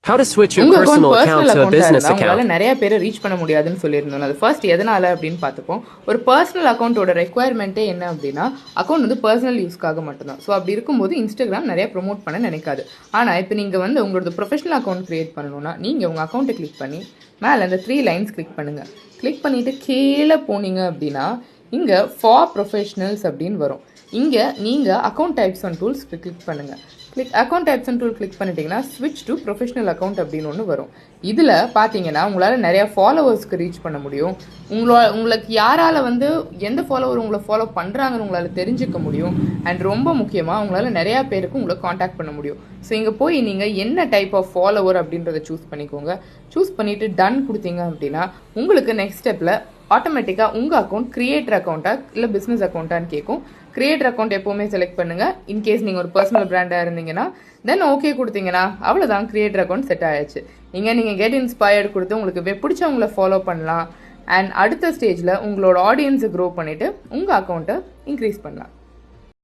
How to switch your உங்க account personal account personal to a அக்கௌண்ட்டாக business இருந்தால் உங்களால் account. நிறைய பேரை ரீச் பண்ண முடியாதுன்னு சொல்லியிருந்தோம். அது ஃபர்ஸ்ட் எதனால் அப்படின்னு பார்த்துப்போம். ஒரு பர்சனல் அக்கௌண்ட்டோட ரெக்குவயர்மெண்ட்டே என்ன அப்படின்னா, அக்கௌண்ட் வந்து பர்சனல் யூஸ்க்காக மட்டும்தான். ஸோ அப்படி இருக்கும்போது இன்ஸ்டாகிராம் நிறைய ப்ரொமோட் பண்ண நினைக்காது. ஆனால் இப்போ நீங்கள் வந்து உங்களோட ப்ரொஃபஷனல் அக்கௌண்ட் க்ரியேட் பண்ணணும்னா நீங்கள் உங்கள் அக்கௌண்ட்டை கிளிக் பண்ணி மேலே அந்த 3 லைன்ஸ் கிளிக் பண்ணுங்கள். கிளிக் பண்ணிவிட்டு கீழே போனீங்க அப்படின்னா இங்கே ஃபார் ப்ரொஃபஷனல்ஸ் அப்படின்னு வரும். இங்கே நீங்கள் account types and tools click பண்ணுங்கள். Account types and tool click பண்ணிட்டீங்கன்னா ஸ்விட்ச் டு ப்ரொஃபஷனல் அக்கௌண்ட் அப்படின்னு ஒன்று வரும். இதில் பார்த்தீங்கன்னா உங்களால் நிறையா ஃபாலோவர்ஸ்க்கு ரீச் பண்ண முடியும். உங்களுக்கு யாரால் வந்து எந்த ஃபாலோவர் உங்களை ஃபாலோ பண்ணுறாங்கன்னு உங்களால் தெரிஞ்சுக்க முடியும். அண்ட் ரொம்ப முக்கியமாக உங்களால் நிறையா பேருக்கு உங்களை காண்டாக்ட் பண்ண முடியும். ஸோ இங்கே போய் நீங்கள் என்ன டைப் ஆஃப் ஃபாலோவர் அப்படின்றத சூஸ் பண்ணிக்கோங்க. சூஸ் பண்ணிவிட்டு டன் கொடுத்தீங்க அப்படின்னா உங்களுக்கு நெக்ஸ்ட் ஸ்டெப்பில் ஆட்டோமேட்டிக்காக உங்கள் அக்கௌண்ட் கிரியேட்டர் அக்கௌண்ட்டாக இல்லை பிஸ்னஸ் அக்கௌண்ட்டான்னு கேட்கும். கிரியேட்டர் அக்கௌண்ட் எப்போவுமே செலக்ட் பண்ணுங்கள். இன்கேஸ் நீங்கள் ஒரு பர்சனல் பிராண்டாக இருந்தீங்கன்னா தென் ஓகே கொடுத்தீங்கன்னா அவ்வளோதான், கிரியேட்டர் அக்கௌண்ட் செட் ஆயிடுச்சு. நீங்கள் கெட் இன்ஸ்பயர்டு கொடுத்து உங்களுக்கு பிடிச்சவங்கள ஃபாலோ பண்ணலாம். அண்ட் அடுத்த ஸ்டேஜில் உங்களோட ஆடியன்ஸை க்ரோ பண்ணிவிட்டு உங்கள் அக்கௌண்ட்டை இன்க்ரீஸ் பண்ணலாம்.